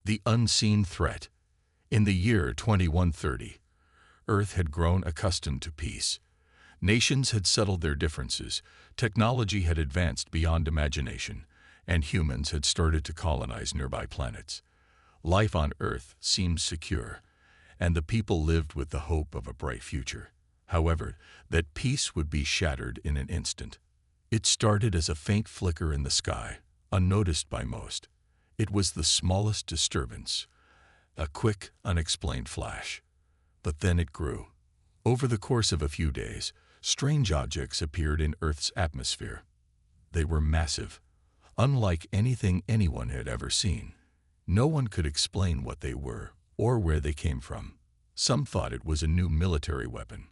The unseen threat. In the year 2130, Earth had grown accustomed to peace. Nations had settled their differences, technology had advanced beyond imagination, and humans had started to colonize nearby planets. Life on Earth seemed secure, and the people lived with the hope of a bright future. However, that peace would be shattered in an instant. It started as a faint flicker in the sky, unnoticed by most. It was the smallest disturbance, a quick, unexplained flash. But then it grew. Over the course of a few days, strange objects appeared in Earth's atmosphere. They were massive, unlike anything anyone had ever seen. No one could explain what they were or where they came from. Some thought it was a new military weapon.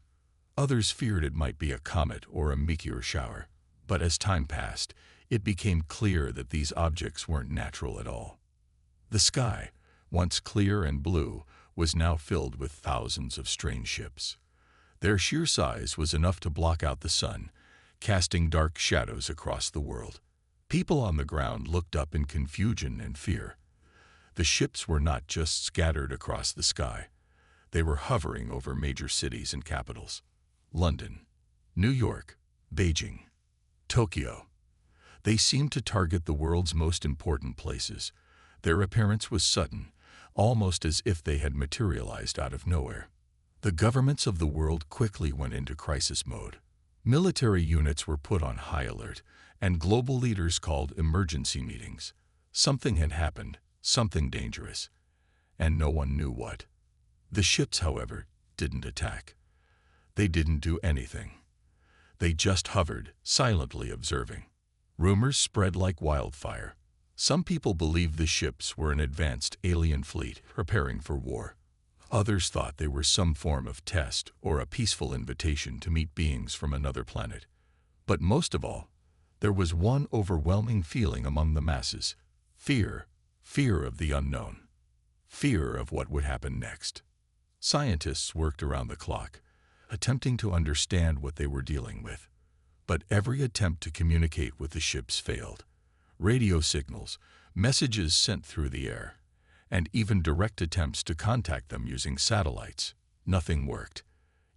Others feared it might be a comet or a meteor shower. But as time passed, it became clear that these objects weren't natural at all. The sky, once clear and blue, was now filled with thousands of strange ships. Their sheer size was enough to block out the sun, casting dark shadows across the world. People on the ground looked up in confusion and fear. The ships were not just scattered across the sky. They were hovering over major cities and capitals. London, New York, Beijing, Tokyo. They seemed to target the world's most important places. Their appearance was sudden, almost as if they had materialized out of nowhere. The governments of the world quickly went into crisis mode. Military units were put on high alert, and global leaders called emergency meetings. Something had happened, something dangerous, and no one knew what. The ships, however, didn't attack. They didn't do anything. They just hovered, silently observing. Rumors spread like wildfire. Some people believed the ships were an advanced alien fleet preparing for war. Others thought they were some form of test or a peaceful invitation to meet beings from another planet. But most of all, there was one overwhelming feeling among the masses: fear. Fear of the unknown. Fear of what would happen next. Scientists worked around the clock, attempting to understand what they were dealing with. But every attempt to communicate with the ships failed. Radio signals, messages sent through the air, and even direct attempts to contact them using satellites. Nothing worked.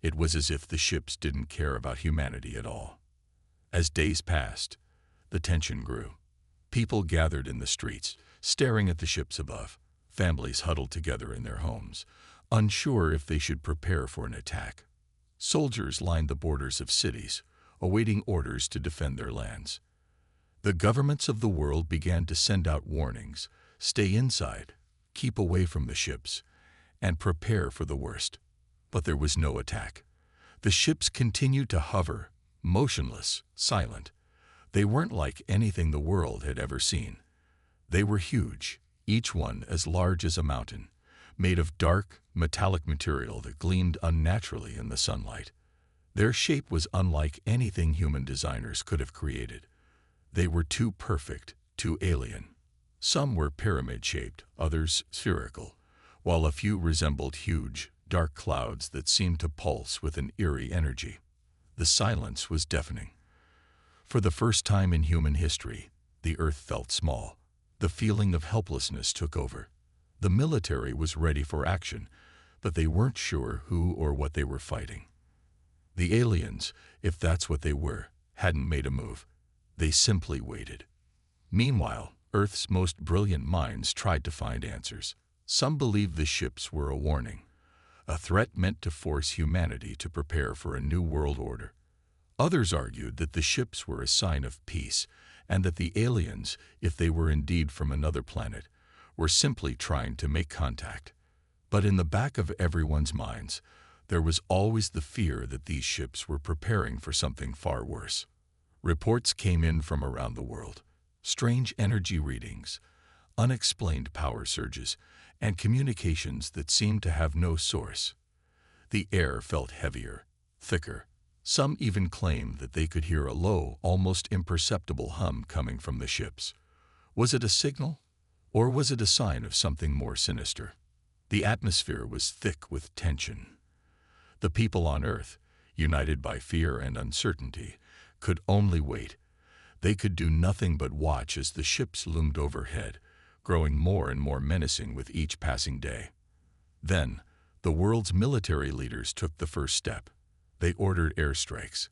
It was as if the ships didn't care about humanity at all. As days passed, the tension grew. People gathered in the streets, staring at the ships above. Families huddled together in their homes, unsure if they should prepare for an attack. Soldiers lined the borders of cities, awaiting orders to defend their lands. The governments of the world began to send out warnings: stay inside, keep away from the ships, and prepare for the worst. But there was no attack. The ships continued to hover, motionless, silent. They weren't like anything the world had ever seen. They were huge, each one as large as a mountain, made of dark, metallic material that gleamed unnaturally in the sunlight. Their shape was unlike anything human designers could have created. They were too perfect, too alien. Some were pyramid-shaped, others spherical, while a few resembled huge, dark clouds that seemed to pulse with an eerie energy. The silence was deafening. For the first time in human history, the Earth felt small. The feeling of helplessness took over. The military was ready for action, but they weren't sure who or what they were fighting. The aliens, if that's what they were, hadn't made a move. They simply waited. Meanwhile, Earth's most brilliant minds tried to find answers. Some believed the ships were a warning, a threat meant to force humanity to prepare for a new world order. Others argued that the ships were a sign of peace, and that the aliens, if they were indeed from another planet, were simply trying to make contact. But in the back of everyone's minds, there was always the fear that these ships were preparing for something far worse. Reports came in from around the world: strange energy readings, unexplained power surges, and communications that seemed to have no source. The air felt heavier, thicker. Some even claimed that they could hear a low, almost imperceptible hum coming from the ships. Was it a signal, or was it a sign of something more sinister? The atmosphere was thick with tension. The people on Earth, united by fear and uncertainty, could only wait. They could do nothing but watch as the ships loomed overhead, growing more and more menacing with each passing day. Then, the world's military leaders took the first step. They ordered airstrikes.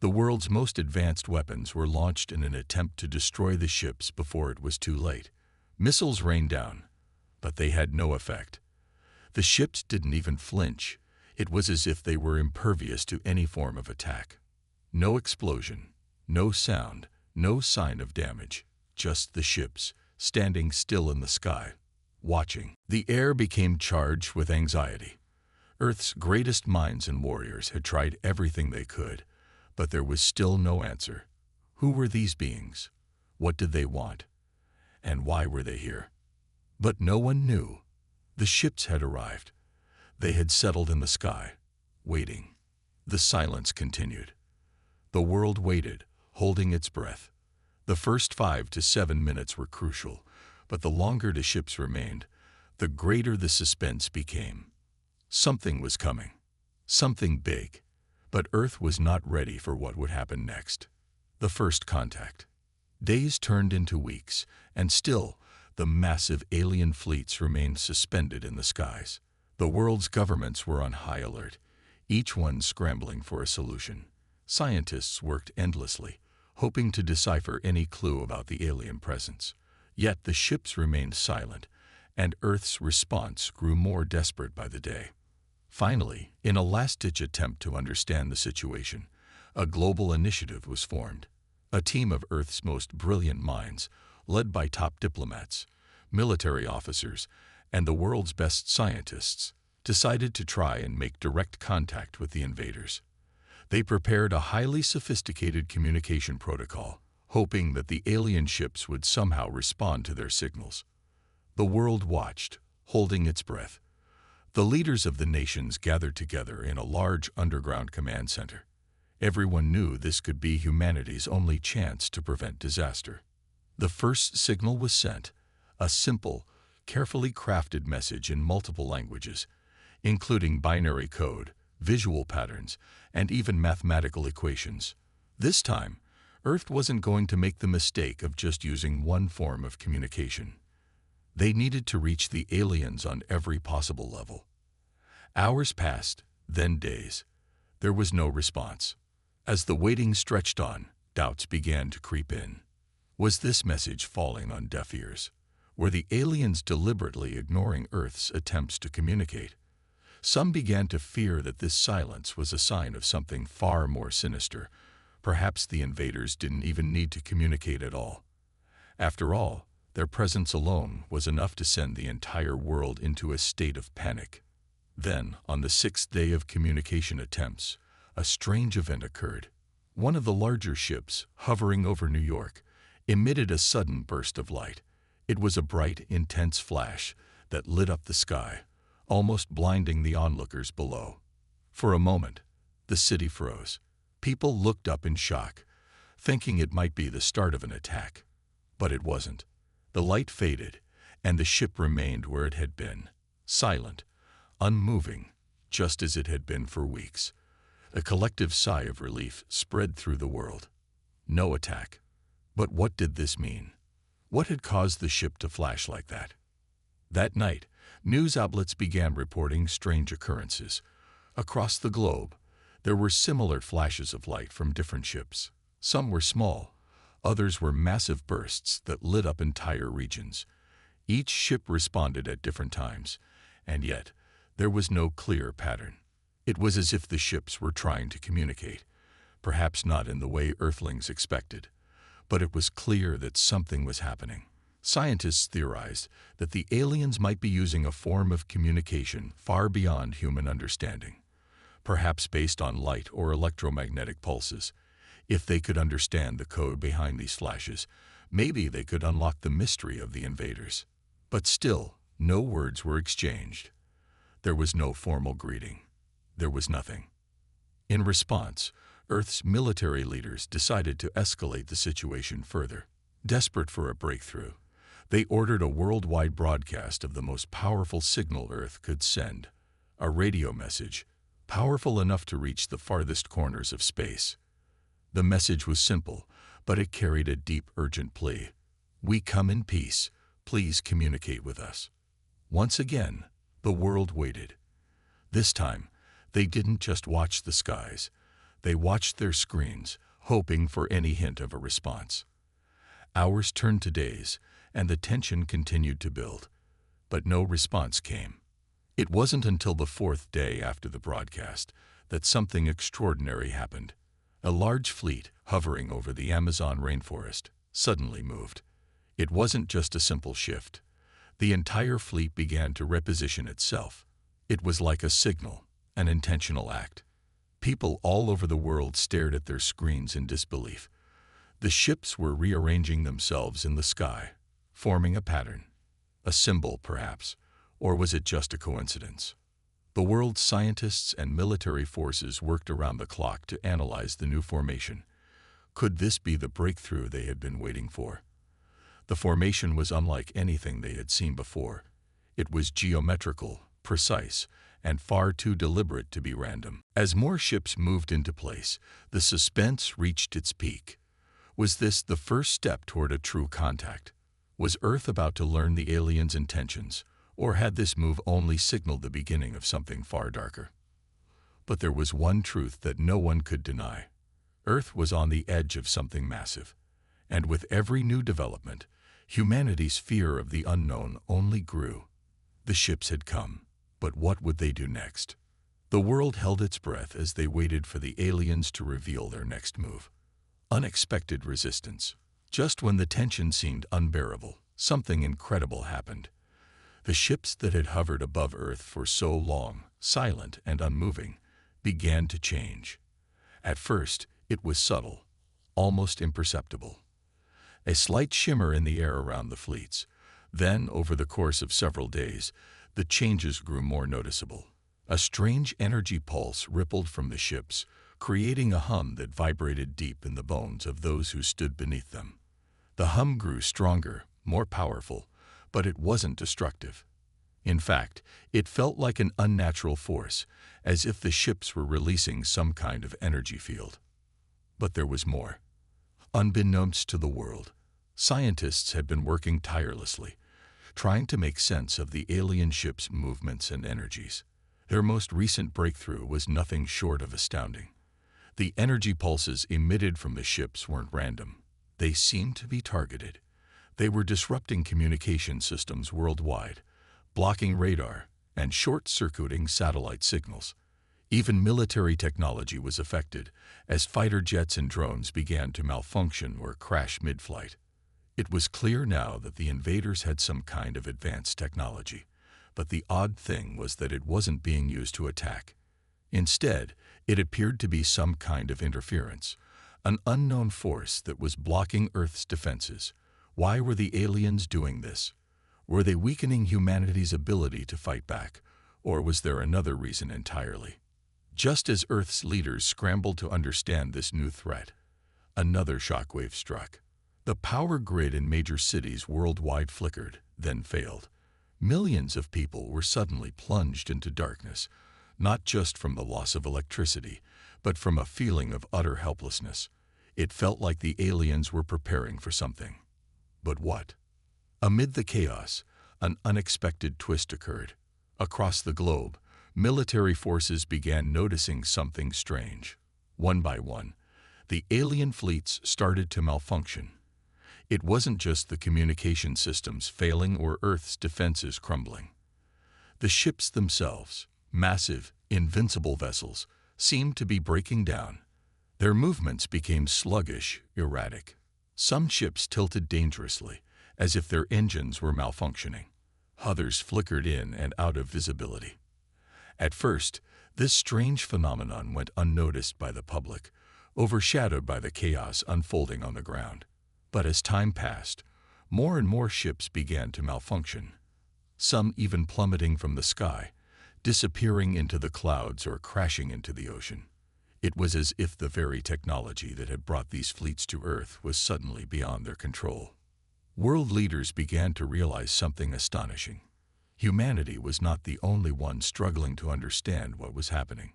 The world's most advanced weapons were launched in an attempt to destroy the ships before it was too late. Missiles rained down, but they had no effect. The ships didn't even flinch. It was as if they were impervious to any form of attack. No explosion, no sound, no sign of damage, just the ships, standing still in the sky, watching. The air became charged with anxiety. Earth's greatest minds and warriors had tried everything they could, but there was still no answer. Who were these beings? What did they want? And why were they here? But no one knew. The ships had arrived. They had settled in the sky, waiting. The silence continued. The world waited, holding its breath. The first 5 to 7 minutes were crucial, but the longer the ships remained, the greater the suspense became. Something was coming, something big, but Earth was not ready for what would happen next. The first contact. Days turned into weeks, and still, the massive alien fleets remained suspended in the skies. The world's governments were on high alert, each one scrambling for a solution. Scientists worked endlessly, hoping to decipher any clue about the alien presence. Yet the ships remained silent, and Earth's response grew more desperate by the day. Finally, in a last-ditch attempt to understand the situation, a global initiative was formed. A team of Earth's most brilliant minds, led by top diplomats, military officers, and the world's best scientists, decided to try and make direct contact with the invaders. They prepared a highly sophisticated communication protocol, hoping that the alien ships would somehow respond to their signals. The world watched, holding its breath. The leaders of the nations gathered together in a large underground command center. Everyone knew this could be humanity's only chance to prevent disaster. The first signal was sent, a simple, carefully crafted message in multiple languages, including binary code, visual patterns, and even mathematical equations. This time, Earth wasn't going to make the mistake of just using one form of communication. They needed to reach the aliens on every possible level. Hours passed, then days. There was no response. As the waiting stretched on, doubts began to creep in. Was this message falling on deaf ears? Were the aliens deliberately ignoring Earth's attempts to communicate? Some began to fear that this silence was a sign of something far more sinister. Perhaps the invaders didn't even need to communicate at all. After all, their presence alone was enough to send the entire world into a state of panic. Then, on the 6th day of communication attempts, a strange event occurred. One of the larger ships, hovering over New York, emitted a sudden burst of light. It was a bright, intense flash that lit up the sky, almost blinding the onlookers below. For a moment, the city froze. People looked up in shock, thinking it might be the start of an attack. But it wasn't. The light faded, and the ship remained where it had been, silent, unmoving, just as it had been for weeks. A collective sigh of relief spread through the world. No attack. But what did this mean? What had caused the ship to flash like that? That night, news outlets began reporting strange occurrences. Across the globe, there were similar flashes of light from different ships. Some were small, others were massive bursts that lit up entire regions. Each ship responded at different times, and yet there was no clear pattern. It was as if the ships were trying to communicate, perhaps not in the way Earthlings expected, but it was clear that something was happening. Scientists theorized that the aliens might be using a form of communication far beyond human understanding, perhaps based on light or electromagnetic pulses. If they could understand the code behind these flashes, maybe they could unlock the mystery of the invaders. But still, no words were exchanged. There was no formal greeting. There was nothing. In response, Earth's military leaders decided to escalate the situation further. Desperate for a breakthrough, they ordered a worldwide broadcast of the most powerful signal Earth could send, a radio message, powerful enough to reach the farthest corners of space. The message was simple, but it carried a deep, urgent plea. We come in peace. Please communicate with us." Once again, the world waited. This time, they didn't just watch the skies. They watched their screens, hoping for any hint of a response. Hours turned to days, and the tension continued to build. But no response came. It wasn't until the fourth day after the broadcast that something extraordinary happened. A large fleet, hovering over the Amazon rainforest, suddenly moved. It wasn't just a simple shift. The entire fleet began to reposition itself. It was like a signal, an intentional act. People all over the world stared at their screens in disbelief. The ships were rearranging themselves in the sky, forming a pattern. A symbol, perhaps, or was it just a coincidence? The world's scientists and military forces worked around the clock to analyze the new formation. Could this be the breakthrough they had been waiting for? The formation was unlike anything they had seen before. It was geometrical, precise, and far too deliberate to be random. As more ships moved into place, the suspense reached its peak. Was this the first step toward a true contact? Was Earth about to learn the aliens' intentions, or had this move only signaled the beginning of something far darker? But there was one truth that no one could deny. Earth was on the edge of something massive, and with every new development, humanity's fear of the unknown only grew. The ships had come, but what would they do next? The world held its breath as they waited for the aliens to reveal their next move. Unexpected resistance. Just when the tension seemed unbearable, something incredible happened. The ships that had hovered above Earth for so long, silent and unmoving, began to change. At first, it was subtle, almost imperceptible. A slight shimmer in the air around the fleets. Then, over the course of several days, the changes grew more noticeable. A strange energy pulse rippled from the ships, creating a hum that vibrated deep in the bones of those who stood beneath them. The hum grew stronger, more powerful, but it wasn't destructive. In fact, it felt like an unnatural force, as if the ships were releasing some kind of energy field. But there was more. Unbeknownst to the world, scientists had been working tirelessly, trying to make sense of the alien ships' movements and energies. Their most recent breakthrough was nothing short of astounding. The energy pulses emitted from the ships weren't random. They seemed to be targeted. They were disrupting communication systems worldwide, blocking radar and short-circuiting satellite signals. Even military technology was affected, as fighter jets and drones began to malfunction or crash mid-flight. It was clear now that the invaders had some kind of advanced technology, but the odd thing was that it wasn't being used to attack. Instead, it appeared to be some kind of interference, an unknown force that was blocking Earth's defenses. Why were the aliens doing this? Were they weakening humanity's ability to fight back, or was there another reason entirely? Just as Earth's leaders scrambled to understand this new threat, another shockwave struck. The power grid in major cities worldwide flickered, then failed. Millions of people were suddenly plunged into darkness, not just from the loss of electricity, but from a feeling of utter helplessness. It felt like the aliens were preparing for something. But what? Amid the chaos, an unexpected twist occurred. Across the globe, military forces began noticing something strange. One by one, the alien fleets started to malfunction. It wasn't just the communication systems failing or Earth's defenses crumbling. The ships themselves, massive, invincible vessels, seemed to be breaking down. Their movements became sluggish, erratic. Some ships tilted dangerously, as if their engines were malfunctioning. Others flickered in and out of visibility. At first, this strange phenomenon went unnoticed by the public, overshadowed by the chaos unfolding on the ground. But as time passed, more and more ships began to malfunction, some even plummeting from the sky, disappearing into the clouds or crashing into the ocean. It was as if the very technology that had brought these fleets to Earth was suddenly beyond their control. World leaders began to realize something astonishing. Humanity was not the only one struggling to understand what was happening.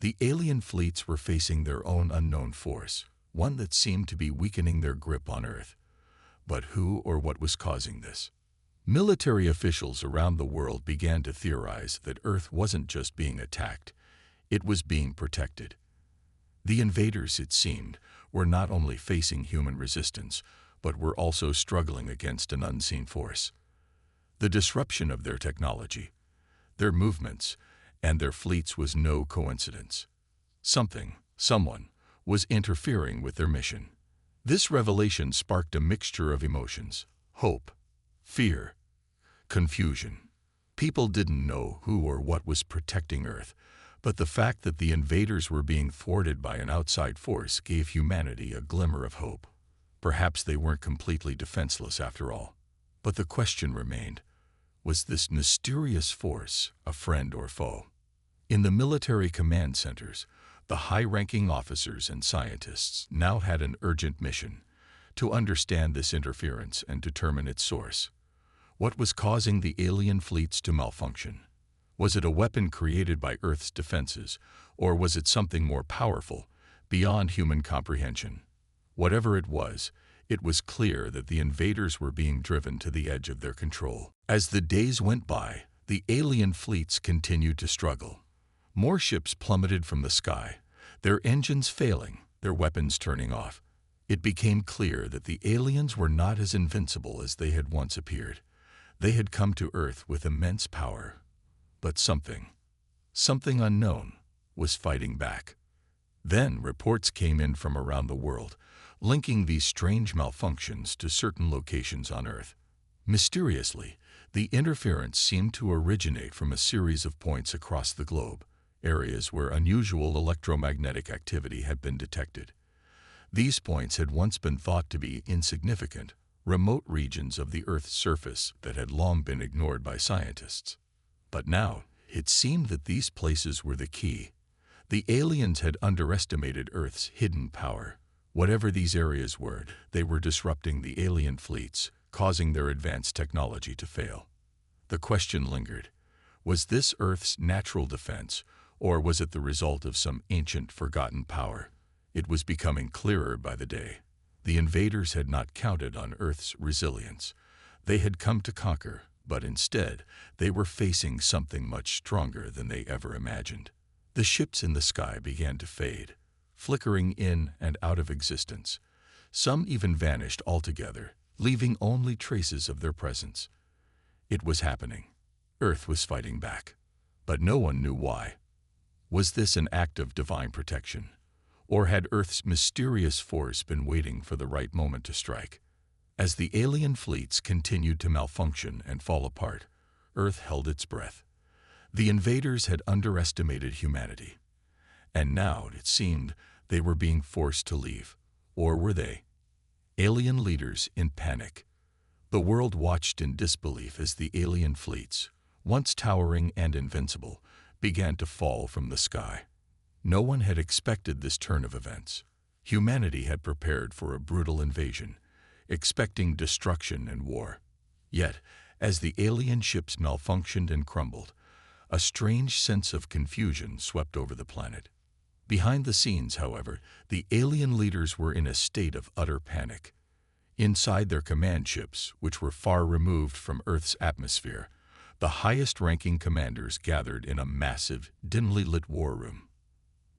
The alien fleets were facing their own unknown force, one that seemed to be weakening their grip on Earth. But who or what was causing this? Military officials around the world began to theorize that Earth wasn't just being attacked, it was being protected. The invaders, it seemed, were not only facing human resistance, but were also struggling against an unseen force. The disruption of their technology, their movements, and their fleets was no coincidence. Someone, was interfering with their mission. This revelation sparked a mixture of emotions: hope, fear, confusion. People didn't know who or what was protecting Earth, but the fact that the invaders were being thwarted by an outside force gave humanity a glimmer of hope. Perhaps they weren't completely defenseless after all. But the question remained: was this mysterious force a friend or foe? In the military command centers, the high-ranking officers and scientists now had an urgent mission: to understand this interference and determine its source. What was causing the alien fleets to malfunction? Was it a weapon created by Earth's defenses, or was it something more powerful, beyond human comprehension? Whatever it was clear that the invaders were being driven to the edge of their control. As the days went by, the alien fleets continued to struggle. More ships plummeted from the sky, their engines failing, their weapons turning off. It became clear that the aliens were not as invincible as they had once appeared. They had come to Earth with immense power. But something unknown, was fighting back. Then reports came in from around the world, linking these strange malfunctions to certain locations on Earth. Mysteriously, the interference seemed to originate from a series of points across the globe, areas where unusual electromagnetic activity had been detected. These points had once been thought to be insignificant, remote regions of the Earth's surface that had long been ignored by scientists. But now, it seemed that these places were the key. The aliens had underestimated Earth's hidden power. Whatever these areas were, they were disrupting the alien fleets, causing their advanced technology to fail. The question lingered: was this Earth's natural defense, or was it the result of some ancient, forgotten power? It was becoming clearer by the day. The invaders had not counted on Earth's resilience. They had come to conquer, but instead, they were facing something much stronger than they ever imagined. The ships in the sky began to fade, flickering in and out of existence. Some even vanished altogether, leaving only traces of their presence. It was happening. Earth was fighting back. But no one knew why. Was this an act of divine protection? Or had Earth's mysterious force been waiting for the right moment to strike? As the alien fleets continued to malfunction and fall apart, Earth held its breath. The invaders had underestimated humanity. And now, it seemed, they were being forced to leave. Or were they? Alien leaders in panic. The world watched in disbelief as the alien fleets, once towering and invincible, began to fall from the sky. No one had expected this turn of events. Humanity had prepared for a brutal invasion, expecting destruction and war. Yet, as the alien ships malfunctioned and crumbled, a strange sense of confusion swept over the planet. Behind the scenes, however, the alien leaders were in a state of utter panic. Inside their command ships, which were far removed from Earth's atmosphere, the highest-ranking commanders gathered in a massive, dimly lit war room.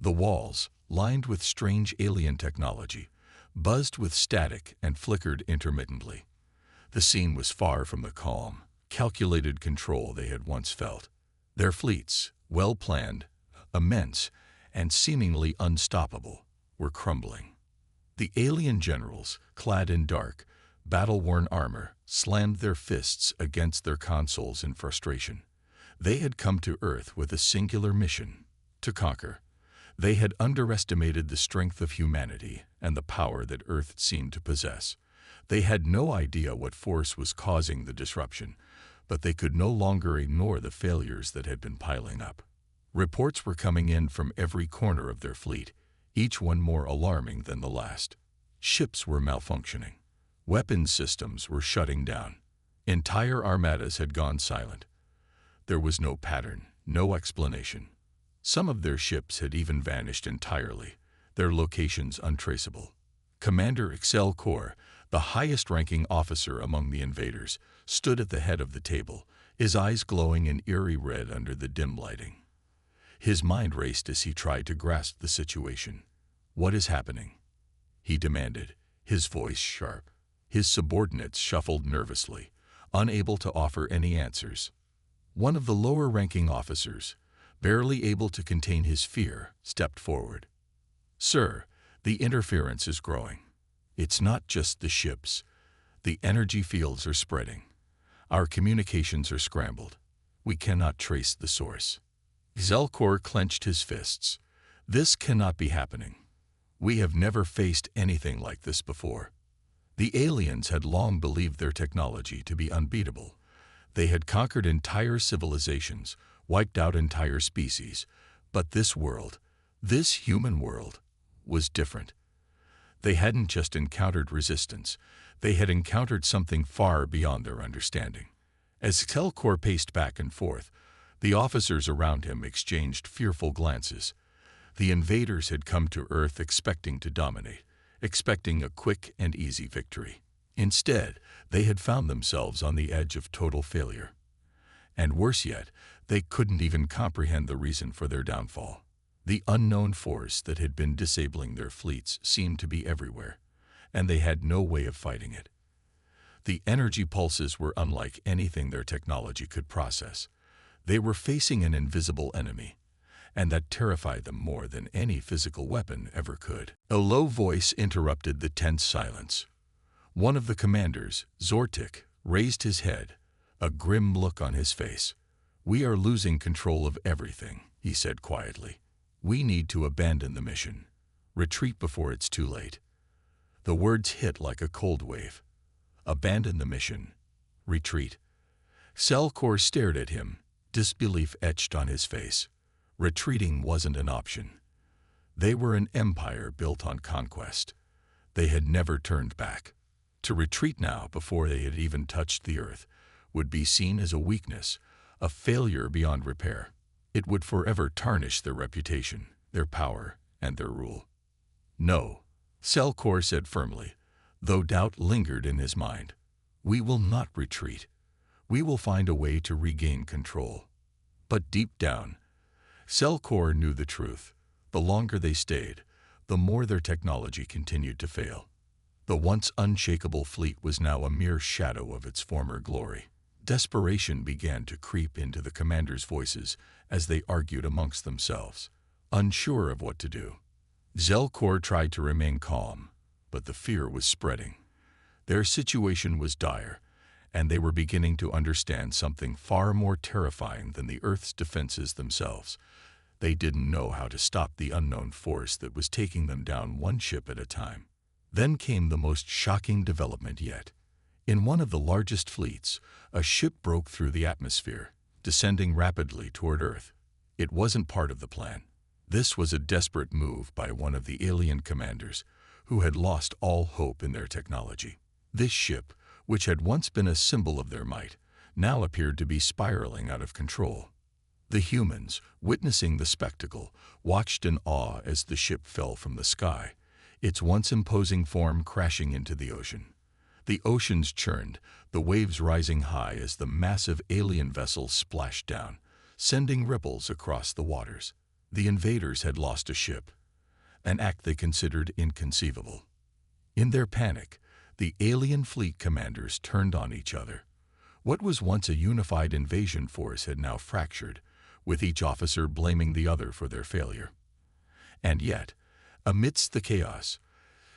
The walls, lined with strange alien technology, buzzed with static and flickered intermittently. The scene was far from the calm, calculated control they had once felt. Their fleets, well-planned, immense, and seemingly unstoppable, were crumbling. The alien generals, clad in dark, battle-worn armor, slammed their fists against their consoles in frustration. They had come to Earth with a singular mission: to conquer. They had underestimated the strength of humanity and the power that Earth seemed to possess. They had no idea what force was causing the disruption, but they could no longer ignore the failures that had been piling up. Reports were coming in from every corner of their fleet, each one more alarming than the last. Ships were malfunctioning. Weapons systems were shutting down. Entire armadas had gone silent. There was no pattern, no explanation. Some of their ships had even vanished entirely, their locations untraceable. Commander Excel Corps, The highest-ranking officer among the invaders stood at the head of the table, his eyes glowing an eerie red under the dim lighting. His mind raced as he tried to grasp the situation. "What is happening?" he demanded, his voice sharp. His subordinates shuffled nervously, unable to offer any answers. One of the lower-ranking officers, barely able to contain his fear, stepped forward. "Sir, the interference is growing. It's not just the ships. The energy fields are spreading. Our communications are scrambled. We cannot trace the source." Zelkor clenched his fists. "This cannot be happening. We have never faced anything like this before." The aliens had long believed their technology to be unbeatable. They had conquered entire civilizations, wiped out entire species. But this world, this human world, was different. They hadn't just encountered resistance. They had encountered something far beyond their understanding. As Zelkor paced back and forth, the officers around him exchanged fearful glances. The invaders had come to Earth expecting to dominate, expecting a quick and easy victory. Instead, they had found themselves on the edge of total failure. And worse yet, they couldn't even comprehend the reason for their downfall. The unknown force that had been disabling their fleets seemed to be everywhere, and they had no way of fighting it. The energy pulses were unlike anything their technology could process. They were facing an invisible enemy, and that terrified them more than any physical weapon ever could. A low voice interrupted the tense silence. One of the commanders, Zortik, raised his head, a grim look on his face. "We are losing control of everything," he said quietly. "We need to abandon the mission. Retreat before it's too late." The words hit like a cold wave. Abandon the mission. Retreat. Zelkor stared at him, disbelief etched on his face. Retreating wasn't an option. They were an empire built on conquest. They had never turned back. To retreat now, before they had even touched the Earth, would be seen as a weakness, a failure beyond repair. It would forever tarnish their reputation, their power, and their rule. "No," Zelkor said firmly, though doubt lingered in his mind. "We will not retreat. We will find a way to regain control." But deep down, Zelkor knew the truth. The longer they stayed, the more their technology continued to fail. The once unshakable fleet was now a mere shadow of its former glory. Desperation began to creep into the commanders' voices as they argued amongst themselves, unsure of what to do. Zelkor tried to remain calm, but the fear was spreading. Their situation was dire, and they were beginning to understand something far more terrifying than the Earth's defenses themselves. They didn't know how to stop the unknown force that was taking them down one ship at a time. Then came the most shocking development yet. In one of the largest fleets, a ship broke through the atmosphere, descending rapidly toward Earth. It wasn't part of the plan. This was a desperate move by one of the alien commanders, who had lost all hope in their technology. This ship, which had once been a symbol of their might, now appeared to be spiraling out of control. The humans, witnessing the spectacle, watched in awe as the ship fell from the sky, its once imposing form crashing into the ocean. The oceans churned, the waves rising high as the massive alien vessel splashed down, sending ripples across the waters. The invaders had lost a ship, an act they considered inconceivable. In their panic, the alien fleet commanders turned on each other. What was once a unified invasion force had now fractured, with each officer blaming the other for their failure. And yet, amidst the chaos,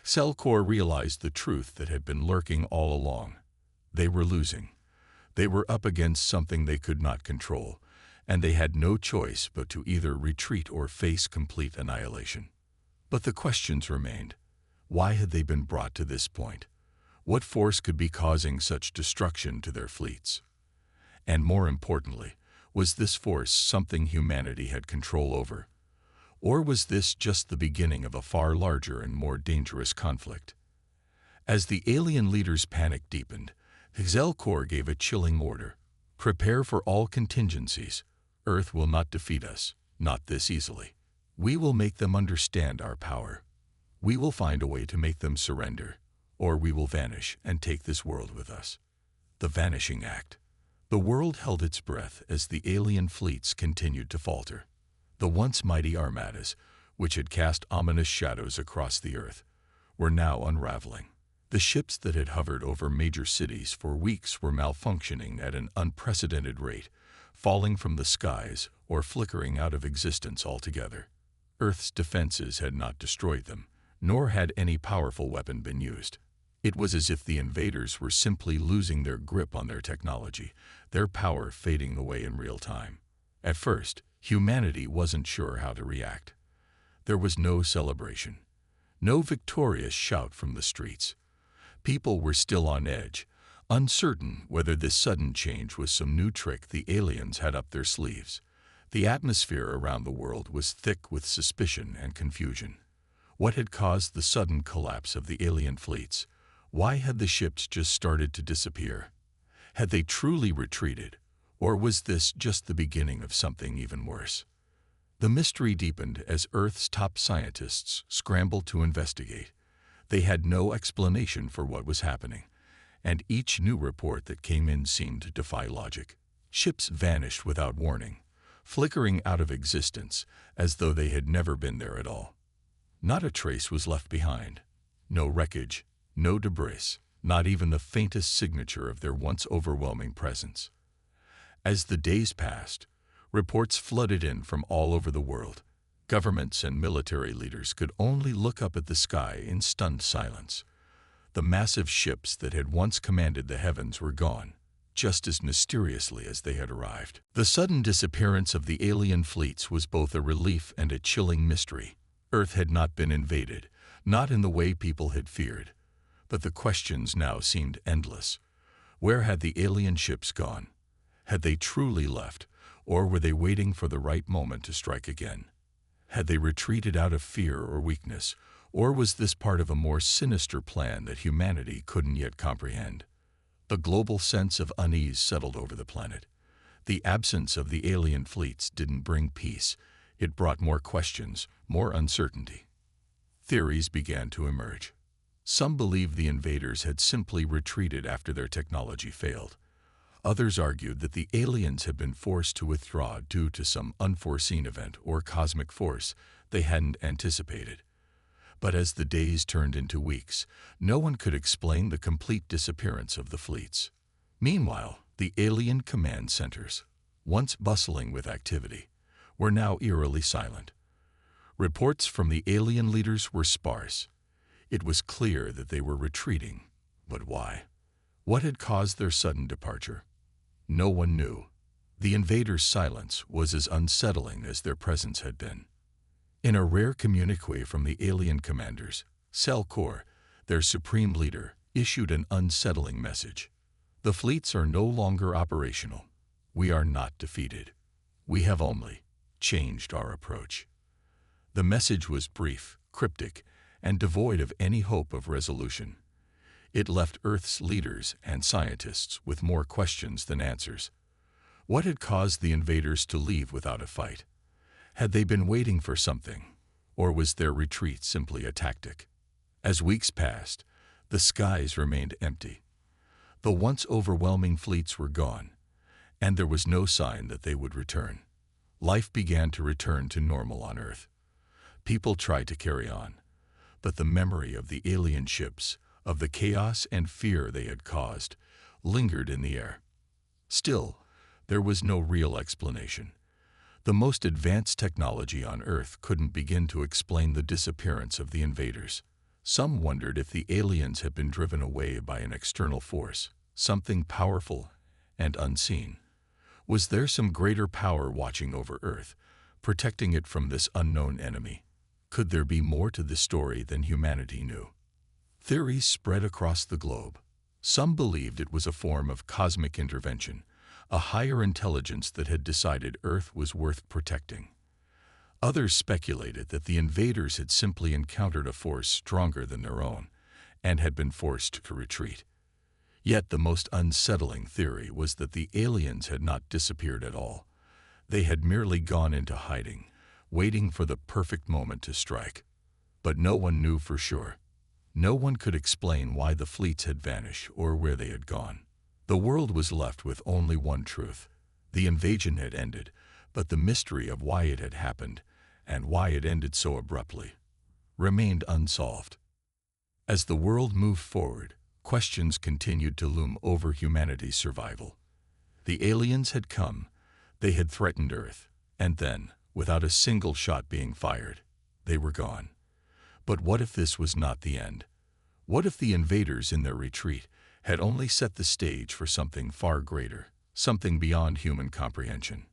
Zelkor realized the truth that had been lurking all along. They were losing. They were up against something they could not control, and they had no choice but to either retreat or face complete annihilation. But the questions remained. Why had they been brought to this point? What force could be causing such destruction to their fleets? And more importantly, was this force something humanity had control over? Or was this just the beginning of a far larger and more dangerous conflict? As the alien leader's panic deepened, Zelkor gave a chilling order. "Prepare for all contingencies. Earth will not defeat us, not this easily. We will make them understand our power. We will find a way to make them surrender, or we will vanish and take this world with us. The Vanishing Act. The world held its breath as the alien fleets continued to falter. The once mighty armadas, which had cast ominous shadows across the earth, were now unraveling. The ships that had hovered over major cities for weeks were malfunctioning at an unprecedented rate, falling from the skies or flickering out of existence altogether. Earth's defenses had not destroyed them, nor had any powerful weapon been used. It was as if the invaders were simply losing their grip on their technology, their power fading away in real time. At first, humanity wasn't sure how to react. There was no celebration, no victorious shout from the streets. People were still on edge, uncertain whether this sudden change was some new trick the aliens had up their sleeves. The atmosphere around the world was thick with suspicion and confusion. What had caused the sudden collapse of the alien fleets? Why had the ships just started to disappear? Had they truly retreated, or was this just the beginning of something even worse? The mystery deepened as Earth's top scientists scrambled to investigate. They had no explanation for what was happening, and each new report that came in seemed to defy logic. Ships vanished without warning, flickering out of existence as though they had never been there at all. Not a trace was left behind. No wreckage, no debris, not even the faintest signature of their once overwhelming presence. As the days passed, reports flooded in from all over the world. Governments and military leaders could only look up at the sky in stunned silence. The massive ships that had once commanded the heavens were gone, just as mysteriously as they had arrived. The sudden disappearance of the alien fleets was both a relief and a chilling mystery. Earth had not been invaded, not in the way people had feared. But the questions now seemed endless. Where had the alien ships gone? Had they truly left, or were they waiting for the right moment to strike again? Had they retreated out of fear or weakness, or was this part of a more sinister plan that humanity couldn't yet comprehend? A global sense of unease settled over the planet. The absence of the alien fleets didn't bring peace. It brought more questions, more uncertainty. Theories began to emerge. Some believed the invaders had simply retreated after their technology failed. Others argued that the aliens had been forced to withdraw due to some unforeseen event or cosmic force they hadn't anticipated. But as the days turned into weeks, no one could explain the complete disappearance of the fleets. Meanwhile, the alien command centers, once bustling with activity, were now eerily silent. Reports from the alien leaders were sparse. It was clear that they were retreating, but why? What had caused their sudden departure? No one knew. The invaders' silence was as unsettling as their presence had been. In a rare communique from the alien commanders, Selkor, their supreme leader, issued an unsettling message. The fleets are no longer operational. We are not defeated. We have only changed our approach. The message was brief, cryptic, and devoid of any hope of resolution. It left Earth's leaders and scientists with more questions than answers. What had caused the invaders to leave without a fight? Had they been waiting for something, or was their retreat simply a tactic? As weeks passed, the skies remained empty. The once overwhelming fleets were gone, and there was no sign that they would return. Life began to return to normal on Earth. People tried to carry on, but the memory of the alien ships, of the chaos and fear they had caused, lingered in the air. Still, there was no real explanation. The most advanced technology on Earth couldn't begin to explain the disappearance of the invaders. Some wondered if the aliens had been driven away by an external force, something powerful and unseen. Was there some greater power watching over Earth, protecting it from this unknown enemy? Could there be more to the story than humanity knew? Theories spread across the globe. Some believed it was a form of cosmic intervention, a higher intelligence that had decided Earth was worth protecting. Others speculated that the invaders had simply encountered a force stronger than their own and had been forced to retreat. Yet the most unsettling theory was that the aliens had not disappeared at all. They had merely gone into hiding, waiting for the perfect moment to strike. But no one knew for sure. No one could explain why the fleets had vanished or where they had gone. The world was left with only one truth. The invasion had ended, but the mystery of why it had happened, and why it ended so abruptly, remained unsolved. As the world moved forward, questions continued to loom over humanity's survival. The aliens had come, they had threatened Earth, and then, without a single shot being fired, they were gone. But what if this was not the end? What if the invaders in their retreat had only set the stage for something far greater, something beyond human comprehension?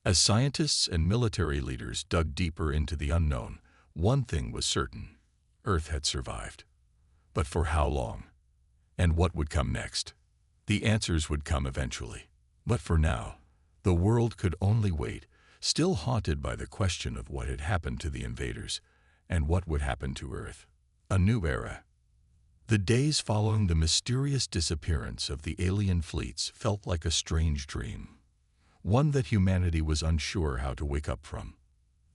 As scientists and military leaders dug deeper into the unknown, one thing was certain: Earth had survived. But for how long? And what would come next? The answers would come eventually. But for now, the world could only wait, still haunted by the question of what had happened to the invaders and what would happen to Earth. A new era. The days following the mysterious disappearance of the alien fleets felt like a strange dream, one that humanity was unsure how to wake up from.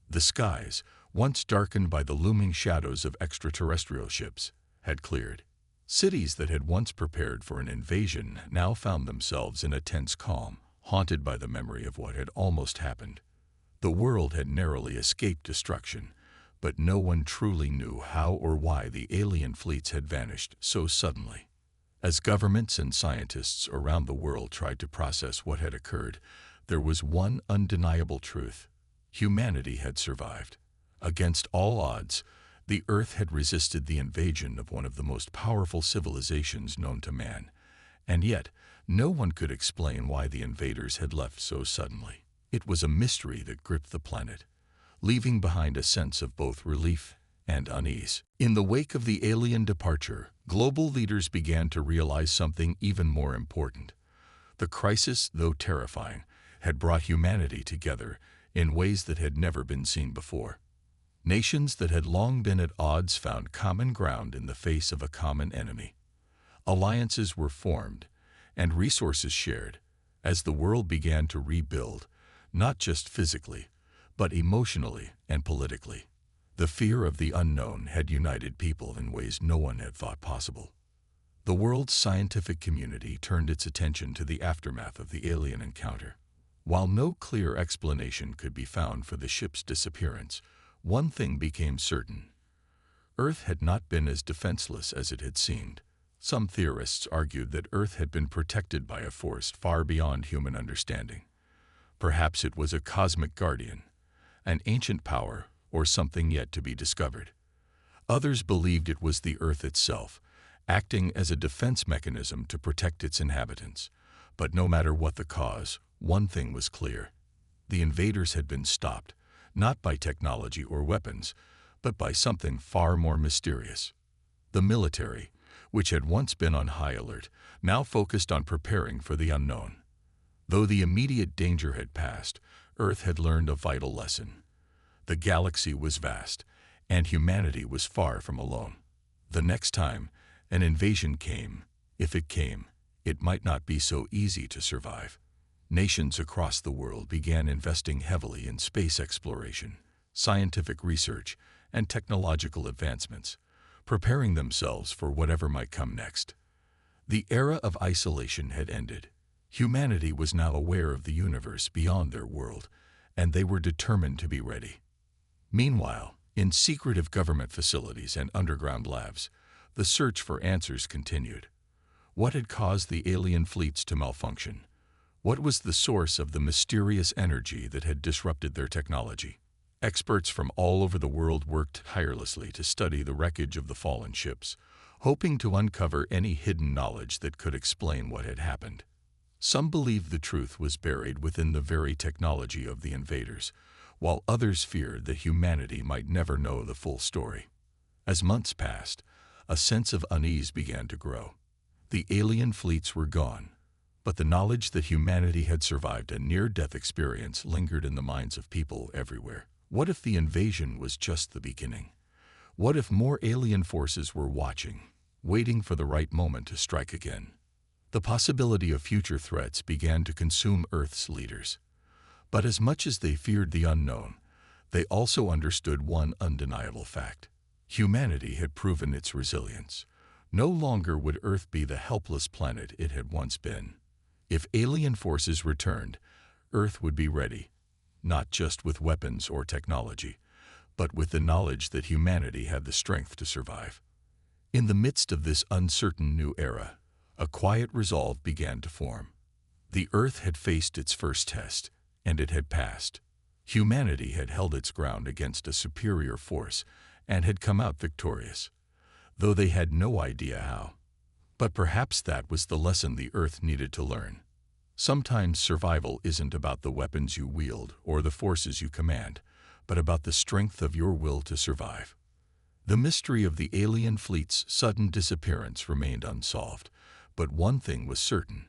The skies, once darkened by the looming shadows of extraterrestrial ships, had cleared. Cities that had once prepared for an invasion now found themselves in a tense calm, haunted by the memory of what had almost happened. The world had narrowly escaped destruction, but no one truly knew how or why the alien fleets had vanished so suddenly. As governments and scientists around the world tried to process what had occurred, there was one undeniable truth: humanity had survived. Against all odds, the Earth had resisted the invasion of one of the most powerful civilizations known to man, and yet no one could explain why the invaders had left so suddenly. It was a mystery that gripped the planet, leaving behind a sense of both relief and unease. In the wake of the alien departure, global leaders began to realize something even more important. The crisis, though terrifying, had brought humanity together in ways that had never been seen before. Nations that had long been at odds found common ground in the face of a common enemy. Alliances were formed, and resources shared, as the world began to rebuild, not just physically, but emotionally and politically. The fear of the unknown had united people in ways no one had thought possible. The world's scientific community turned its attention to the aftermath of the alien encounter. While no clear explanation could be found for the ship's disappearance, one thing became certain: Earth had not been as defenseless as it had seemed. Some theorists argued that Earth had been protected by a force far beyond human understanding. Perhaps it was a cosmic guardian, an ancient power, or something yet to be discovered. Others believed it was the Earth itself, acting as a defense mechanism to protect its inhabitants. But no matter what the cause, one thing was clear: the invaders had been stopped, not by technology or weapons, but by something far more mysterious. The military, which had once been on high alert, now focused on preparing for the unknown. Though the immediate danger had passed, Earth had learned a vital lesson. The galaxy was vast, and humanity was far from alone. The next time an invasion came, if it came, it might not be so easy to survive. Nations across the world began investing heavily in space exploration, scientific research, and technological advancements, preparing themselves for whatever might come next. The era of isolation had ended. Humanity was now aware of the universe beyond their world, and they were determined to be ready. Meanwhile, in secretive government facilities and underground labs, the search for answers continued. What had caused the alien fleets to malfunction? What was the source of the mysterious energy that had disrupted their technology? Experts from all over the world worked tirelessly to study the wreckage of the fallen ships, hoping to uncover any hidden knowledge that could explain what had happened. Some believed the truth was buried within the very technology of the invaders, while others feared that humanity might never know the full story. As months passed, a sense of unease began to grow. The alien fleets were gone, but the knowledge that humanity had survived a near-death experience lingered in the minds of people everywhere. What if the invasion was just the beginning? What if more alien forces were watching, waiting for the right moment to strike again? The possibility of future threats began to consume Earth's leaders. But as much as they feared the unknown, they also understood one undeniable fact: Humanity had proven its resilience. No longer would Earth be the helpless planet it had once been. If alien forces returned, Earth would be ready, not just with weapons or technology, but with the knowledge that humanity had the strength to survive. In the midst of this uncertain new era, a quiet resolve began to form. The Earth had faced its first test, and it had passed. Humanity had held its ground against a superior force and had come out victorious, though they had no idea how. But perhaps that was the lesson the Earth needed to learn. Sometimes survival isn't about the weapons you wield or the forces you command, but about the strength of your will to survive. The mystery of the alien fleet's sudden disappearance remained unsolved, but one thing was certain: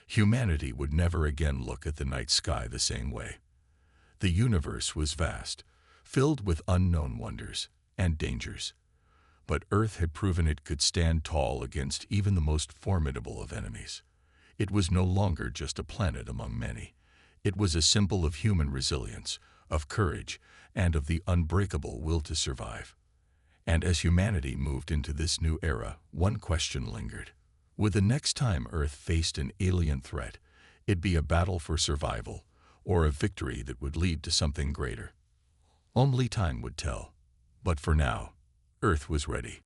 humanity would never again look at the night sky the same way. The universe was vast, filled with unknown wonders and dangers, but Earth had proven it could stand tall against even the most formidable of enemies. It was no longer just a planet among many. It was a symbol of human resilience, of courage, and of the unbreakable will to survive. And as humanity moved into this new era, one question lingered. Would the next time Earth faced an alien threat, it be a battle for survival, or a victory that would lead to something greater? Only time would tell. But for now, Earth was ready.